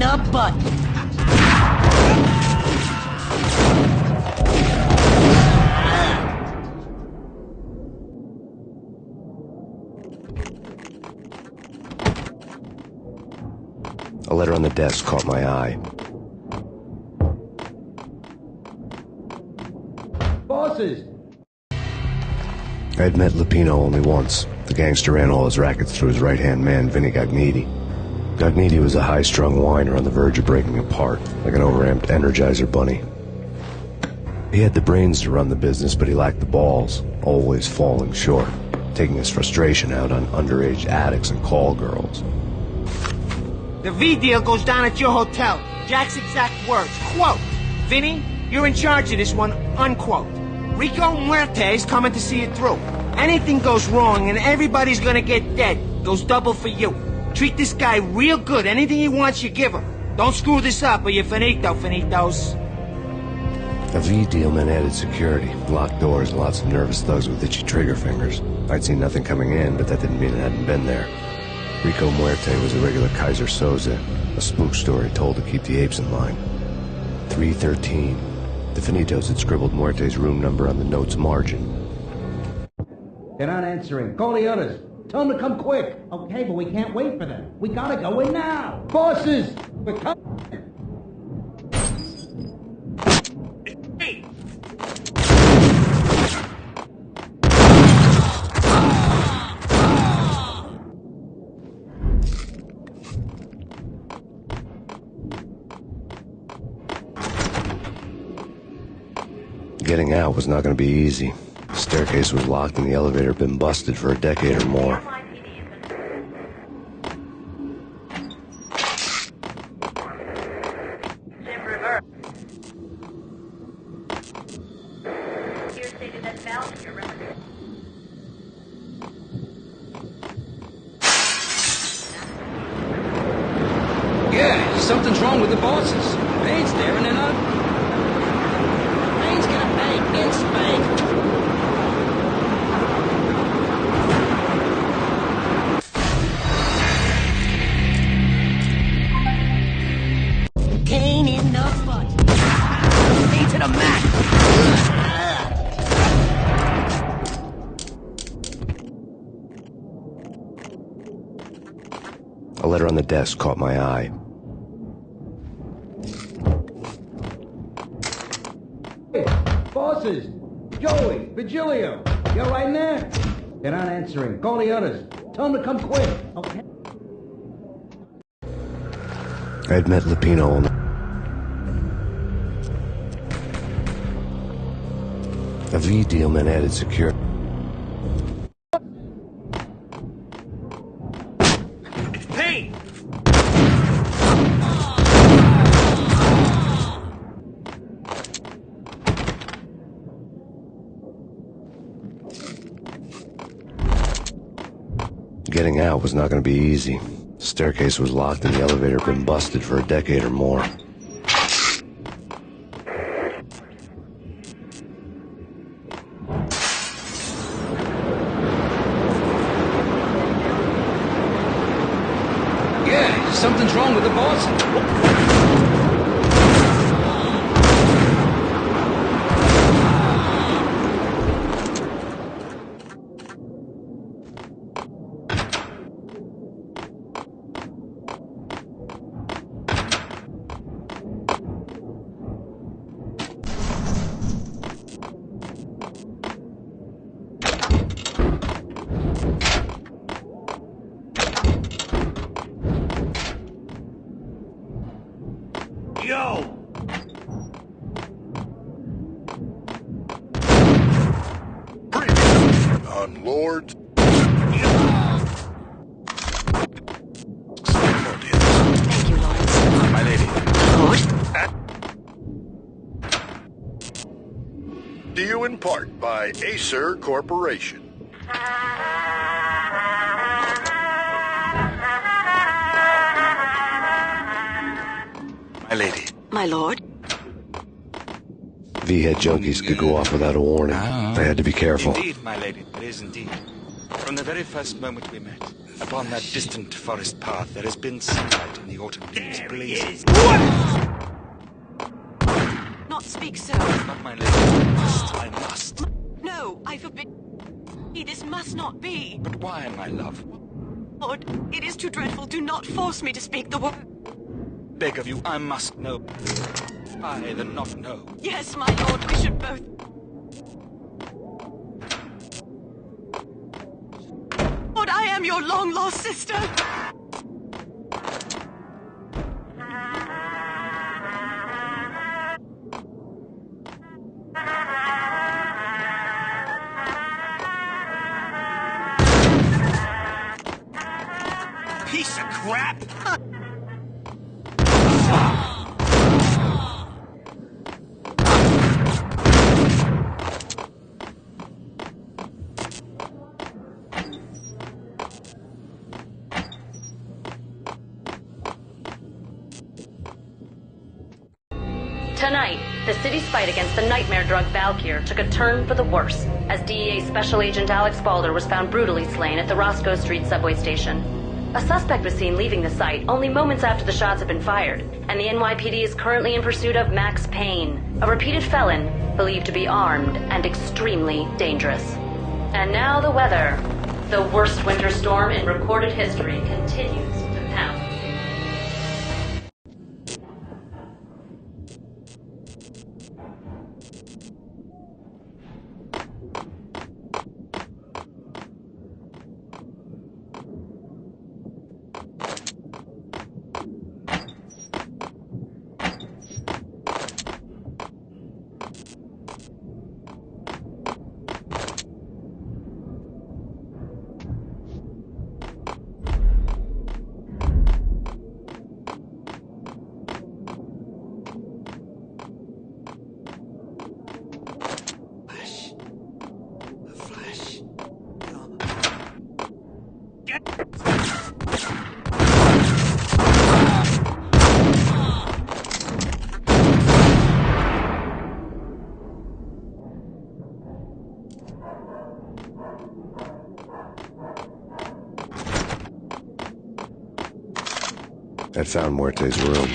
the butt. A letter on the desk caught my eye. Bosses! I had met Lupino only once. The gangster ran all his rackets through his right-hand man, Vinny Gagniti. Gagniti was a high-strung whiner on the verge of breaking apart, like an overamped Energizer bunny. He had the brains to run the business, but he lacked the balls, always falling short, taking his frustration out on underage addicts and call girls. The V deal goes down at your hotel. Jack's exact words, quote, "Vinny, you're in charge of this one," unquote. Rico Muerte's coming to see it through. Anything goes wrong and everybody's gonna get dead, goes double for you. Treat this guy real good. Anything he wants, you give him. Don't screw this up or you're finito, finitos. A V deal meant added security, locked doors, and lots of nervous thugs with itchy trigger fingers. I'd seen nothing coming in, but that didn't mean it hadn't been there. Rico Muerte was a regular Kaiser Soze, a spook story told to keep the apes in line. 313. The Finitos had scribbled Muerte's room number on the note's margin. They're not answering. Call the others. Tell them to come quick. Okay, but we can't wait for them. We gotta go in now. Bosses! We're coming. Hey! Getting out was not going to be easy. The staircase was locked and the elevator had been busted for a decade or more. Yeah, something's wrong with the bosses. Payne's there and they're not. Payne's gonna bang in spanked. Payne in the butt. Knee to the mat. A letter on the desk caught my eye. Hey, bosses! Joey, Vigilio, you're right in there? They're not answering. Call the others. Tell them to come quick. Okay. I had met Lupino only. A V deal meant added security. Payne! Getting out was not going to be easy. The staircase was locked and the elevator had been busted for a decade or more. Yeah, something's wrong with the bosses. Yo! On Lord. Thank you, Lawrence. My lady. Lord? To you in part by Acer Corporation. My lady. My lord? V-head junkies could go off without a warning. I had to be careful. Indeed, my lady, it is indeed. From the very first moment we met, Upon that distant forest path, there has been sunlight in the autumn leaves blazing. Not speak so. But my lady, I must. No, I forbid. This must not be. But why, my love? Lord, it is too dreadful. Do not force me to speak the word. Beg of you, I must know. I than not know. Yes, my lord, we should both. Lord, I am your long-lost sister. Piece of crap! Tonight, the city's fight against the nightmare drug Valkyr took a turn for the worse, as DEA Special Agent Alex Balder was found brutally slain at the Roscoe Street subway station. A suspect was seen leaving the site only moments after the shots had been fired, and the NYPD is currently in pursuit of Max Payne, a repeated felon believed to be armed and extremely dangerous. And now the weather. The worst winter storm in recorded history continues to pound. I'd found Muerte's room.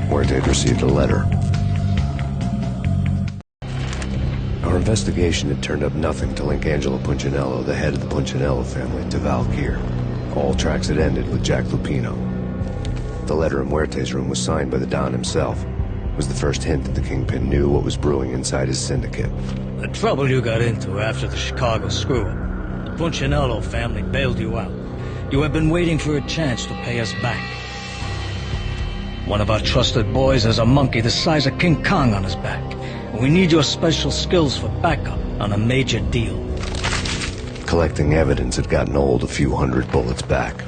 Muerte had received a letter. Our investigation had turned up nothing to link Angelo Punchinello, the head of the Punchinello family, to Valkyr. All tracks had ended with Jack Lupino. The letter in Muerte's room was signed by the Don himself. It was the first hint that the Kingpin knew what was brewing inside his syndicate. The trouble you got into after the Chicago screw-up. The Punchinello family bailed you out. You have been waiting for a chance to pay us back. One of our trusted boys has a monkey the size of King Kong on his back. We need your special skills for backup on a major deal. Collecting evidence had gotten old a few hundred bullets back.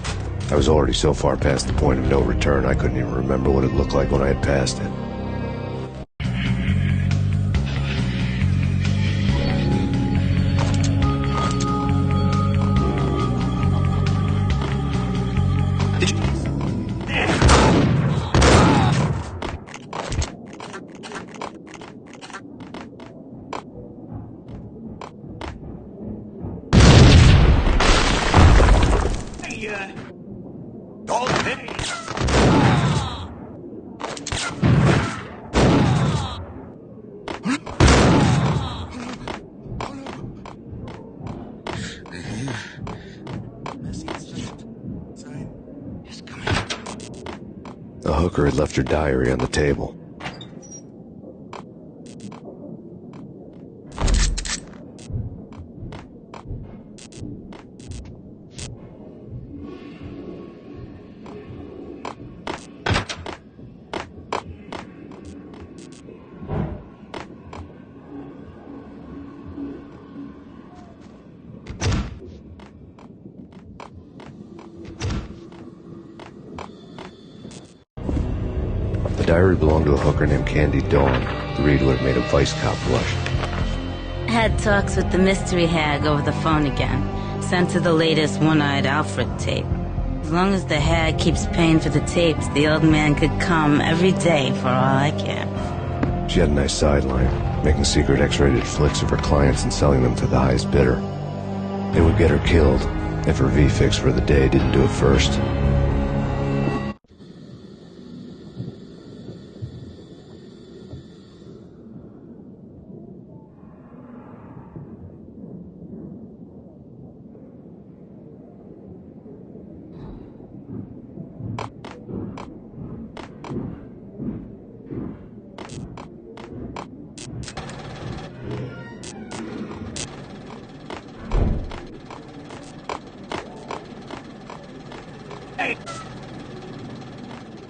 I was already so far past the point of no return I couldn't even remember what it looked like when I had passed it. The hooker had left her diary on the table. The diary belonged to a hooker named Candy Dawn. The read would have made a vice cop blush. Had talks with the mystery hag over the phone again. Sent her the latest One-Eyed Alfred tape. As long as the hag keeps paying for the tapes, the old man could come every day for all I care. She had a nice sideline. making secret X-rated flicks of her clients and selling them to the highest bidder. They would get her killed if her V-fix for the day didn't do it first. Hey!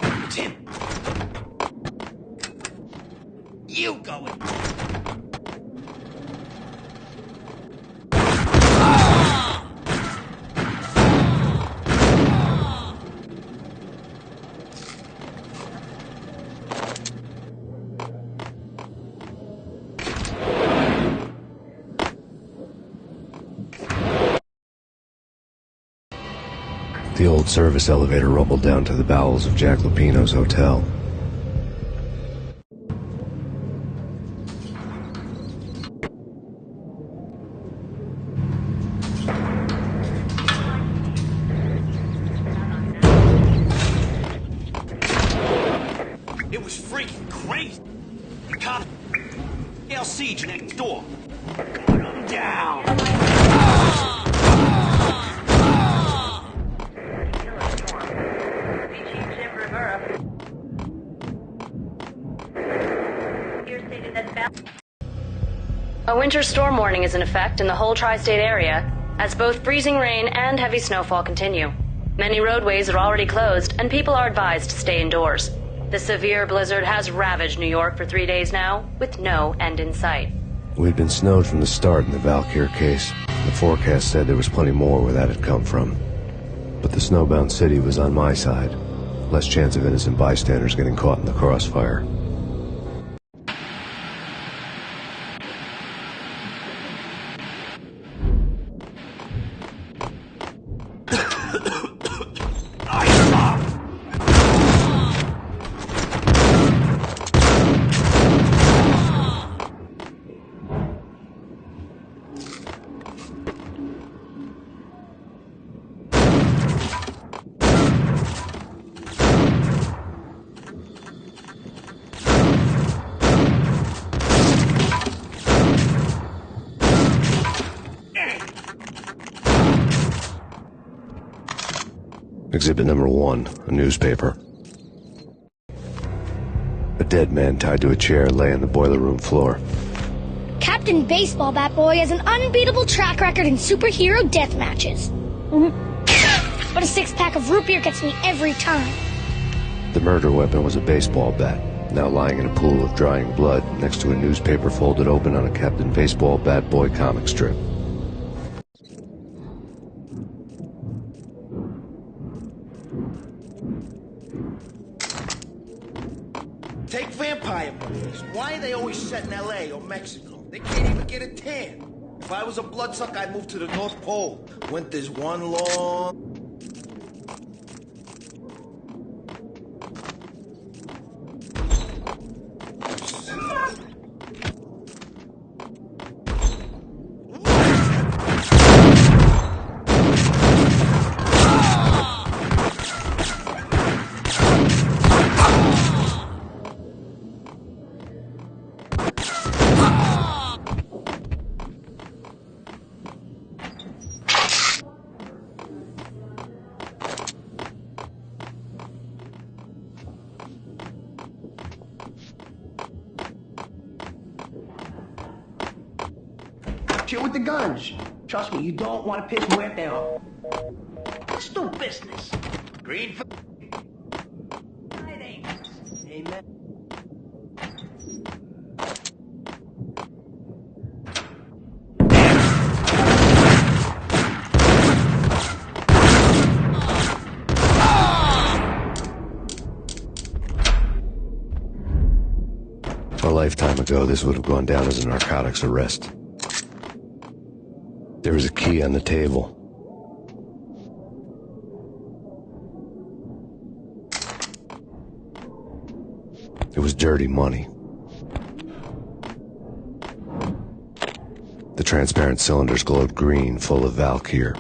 It's him! You going! The old service elevator rumbled down to the bowels of Jack Lupino's hotel. It was freaking crazy. The cop... siege next door. Put him down! A winter storm warning is in effect in the whole tri-state area, as both freezing rain and heavy snowfall continue. Many roadways are already closed, and people are advised to stay indoors. The severe blizzard has ravaged New York for 3 days now, with no end in sight. We'd been snowed from the start in the Valkyr case. The forecast said there was plenty more where that had come from. But the snowbound city was on my side. Less chance of innocent bystanders getting caught in the crossfire. Exhibit number 1, a newspaper. A dead man tied to a chair lay on the boiler room floor. Captain Baseball Bat Boy has an unbeatable track record in superhero death matches. But a 6-pack of root beer gets me every time. The murder weapon was a baseball bat, now lying in a pool of drying blood next to a newspaper folded open on a Captain Baseball Bat Boy comic strip. Take vampire movies. Why are they always set in L.A. or Mexico? They can't even get a tan. If I was a bloodsucker, I'd move to the North Pole. Winter's one long... Chill with the guns. Trust me, you don't want to piss Muerte off. Let's do business. Green for... Amen. A lifetime ago, this would have gone down as a narcotics arrest. There was a key on the table. It was dirty money. transparent cylinders glowed green, full of Valkyr.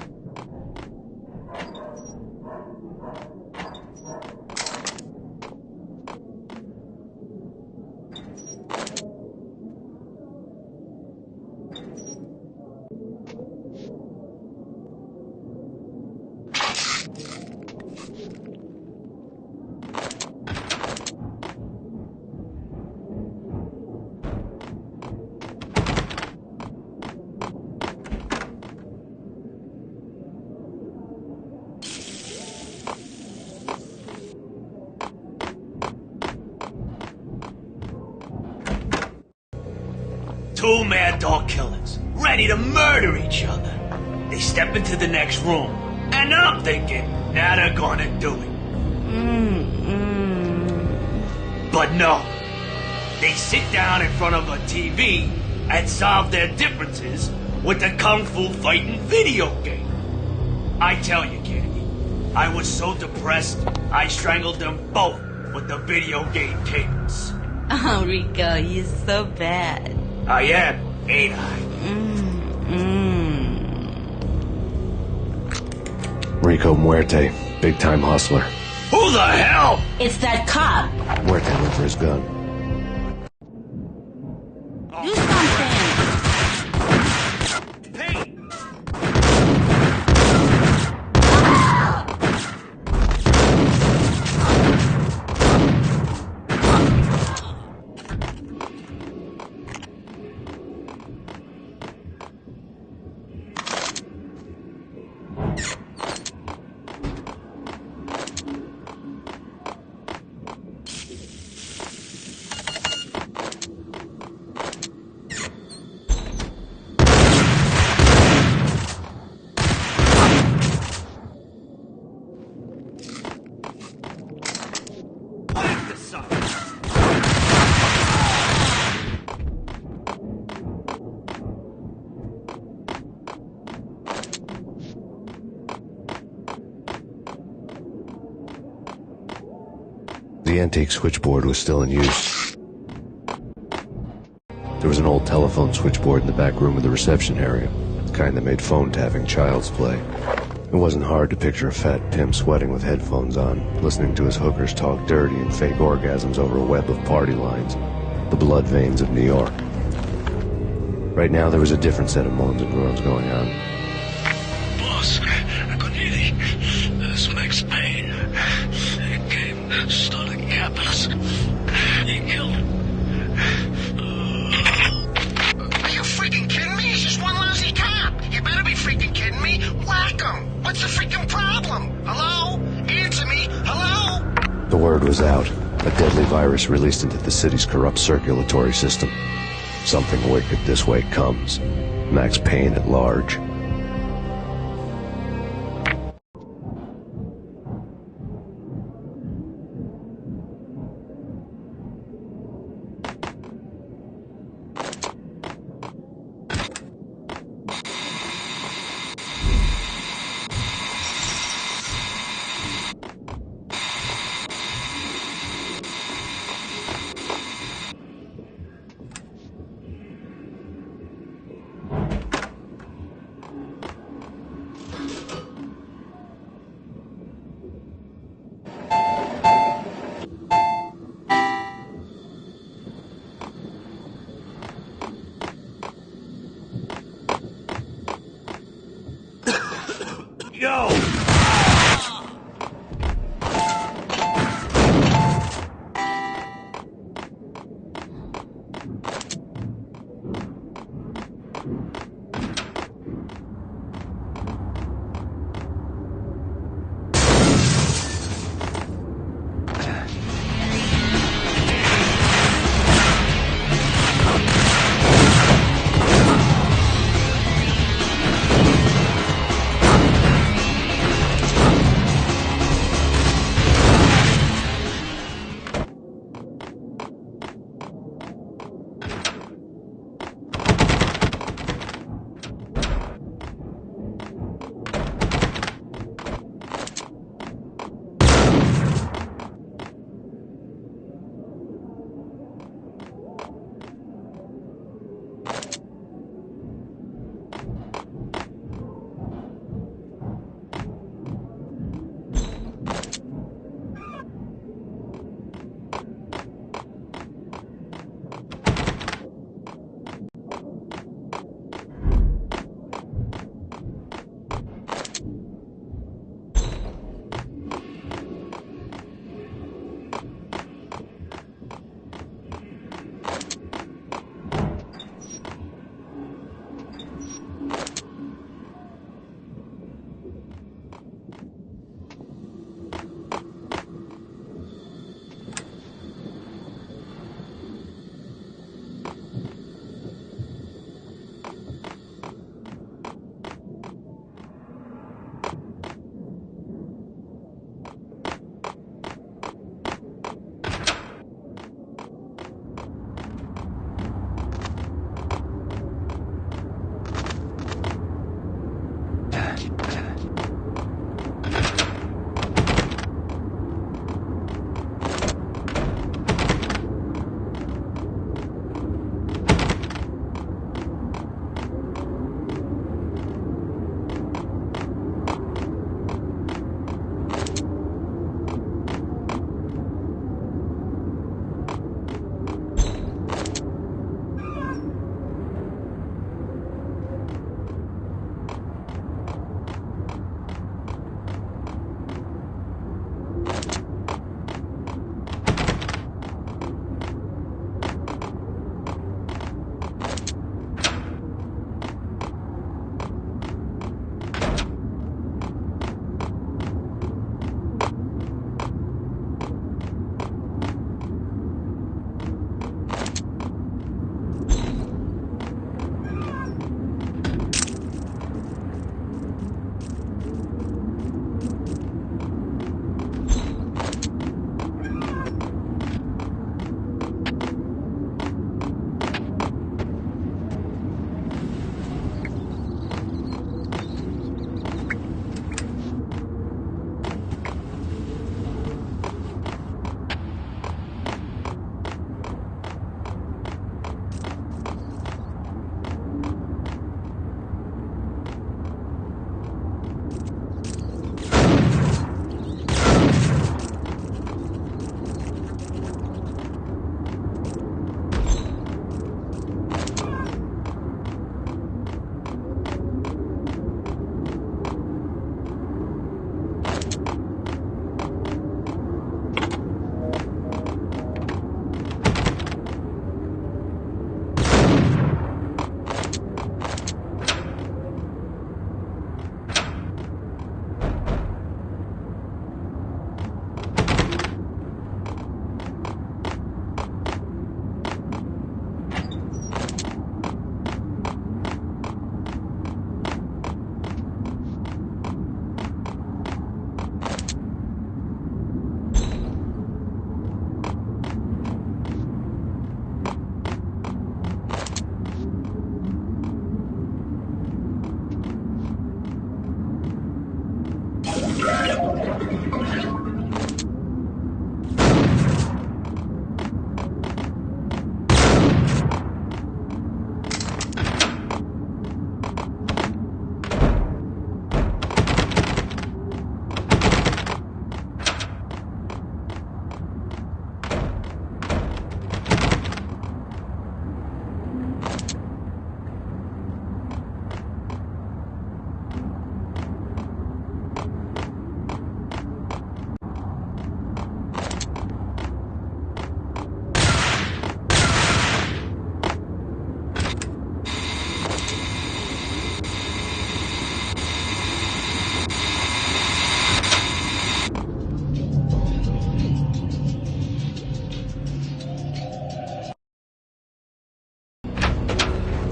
Two mad dog killers, ready to murder each other. They step into the next room, and I'm thinking, now they're gonna do it. But no. They sit down in front of a TV and solve their differences with the Kung Fu fighting video game. I tell you, Candy, I was so depressed, I strangled them both with the video game cables. Oh, Rico, you're so bad. I am, ain't I? Rico Muerte, big-time hustler. Who the hell? It's that cop. Muerte went for his gun. Do something. Payne! The antique switchboard was still in use. There was an old telephone switchboard in the back room of the reception area, the kind that made phone tapping child's play. It wasn't hard to picture a fat pimp sweating with headphones on, listening to his hookers talk dirty and fake orgasms over a web of party lines, the blood veins of New York. Right now there was a different set of moans and groans going on. Boss, good evening. This is Max Payne. He came, stole the capitalist. He killed him. Are you freaking kidding me? He's just one lousy cop. You better be freaking kidding me. Whack him. What's the freaking problem? Hello? Answer me. Hello? The word was out. A deadly virus released into the city's corrupt circulatory system. Something wicked this way comes. Max Payne at large.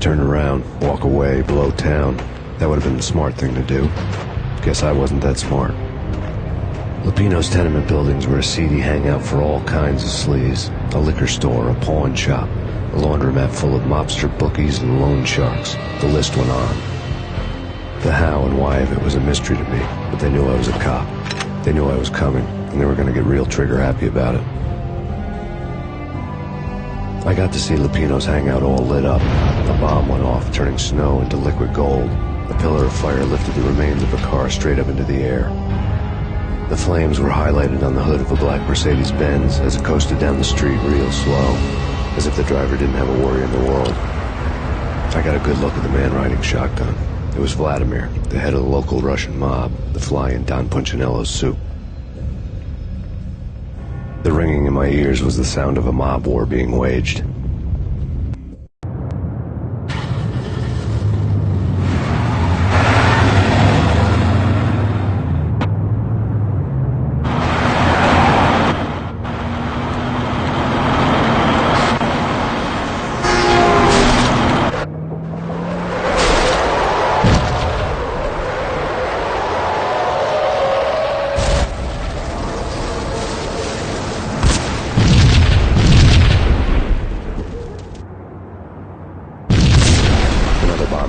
turn around, walk away, blow town. That would have been the smart thing to do. Guess I wasn't that smart. Lupino's tenement buildings were a seedy hangout for all kinds of sleaze. A liquor store, a pawn shop, a laundromat full of mobster bookies and loan sharks. The list went on. The how and why of it was a mystery to me, but they knew I was a cop. They knew I was coming, and they were going to get real trigger-happy about it. I got to see Lupino's hangout all lit up. A bomb went off, turning snow into liquid gold. A pillar of fire lifted the remains of a car straight up into the air. The flames were highlighted on the hood of a black Mercedes-Benz as it coasted down the street real slow, as if the driver didn't have a worry in the world. I got a good look at the man riding shotgun. It was Vladimir, the head of the local Russian mob, the fly in Don Punchinello's soup. The ringing in my ears was the sound of a mob war being waged.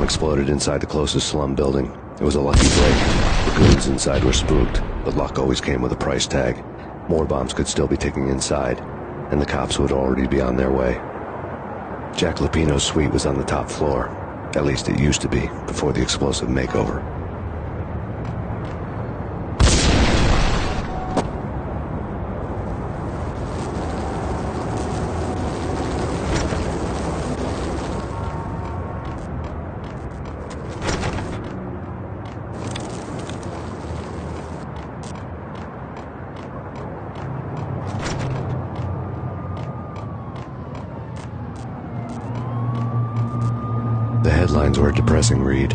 Exploded inside the closest slum building. It was a lucky break. The goons inside were spooked, but luck always came with a price tag. More bombs could still be ticking inside, and the cops would already be on their way. Jack Lupino's suite was on the top floor. At least it used to be, before the explosive makeover. The headlines were a depressing read.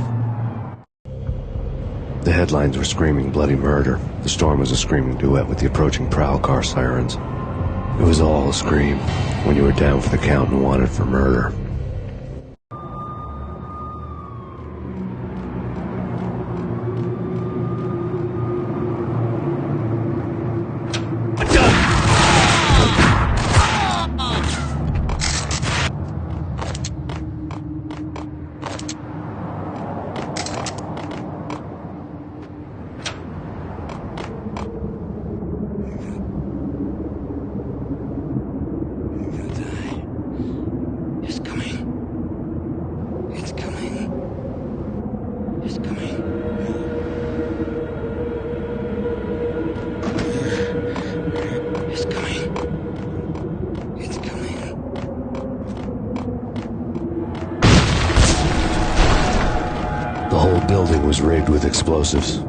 The headlines were screaming bloody murder. The storm was a screaming duet with the approaching prowl car sirens. It was all a scream when you were down for the count and wanted for murder. The whole building was rigged with explosives.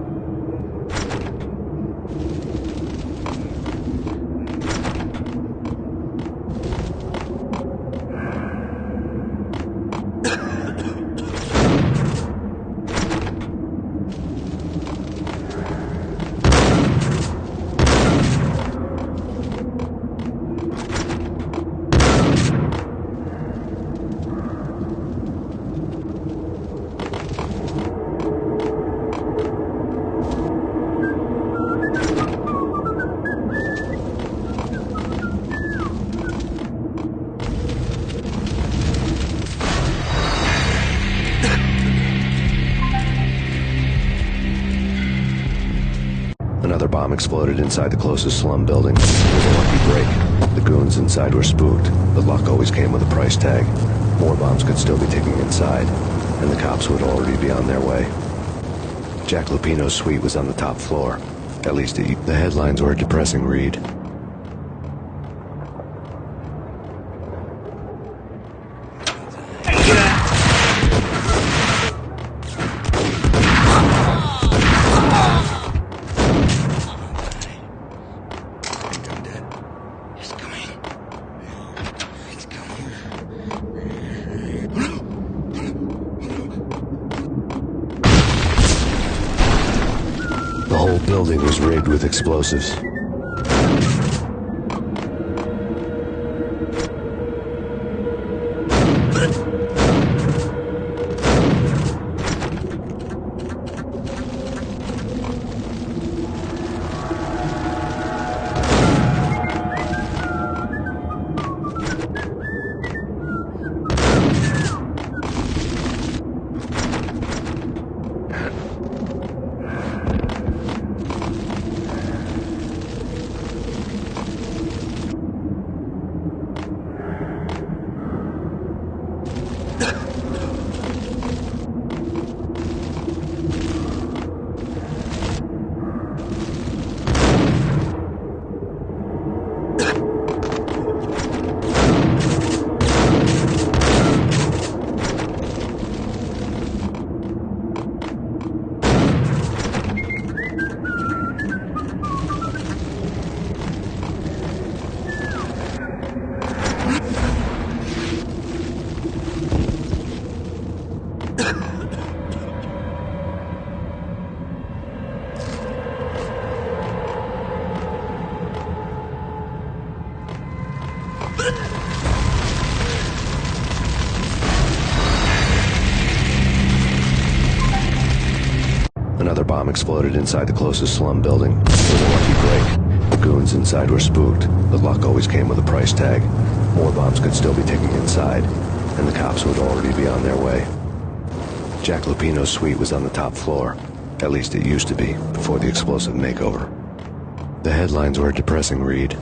Another bomb exploded inside the closest slum building. It was a lucky break. The goons inside were spooked, but luck always came with a price tag. More bombs could still be ticking inside, and the cops would already be on their way. Jack Lupino's suite was on the top floor. At least the headlines were a depressing read. The whole building was rigged with explosives. bomb exploded inside the closest slum building. It was a lucky break. The goons inside were spooked, but luck always came with a price tag. More bombs could still be ticking inside, and the cops would already be on their way. Jack Lupino's suite was on the top floor. At least it used to be, before the explosive makeover. The headlines were a depressing read.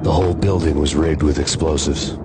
The whole building was rigged with explosives.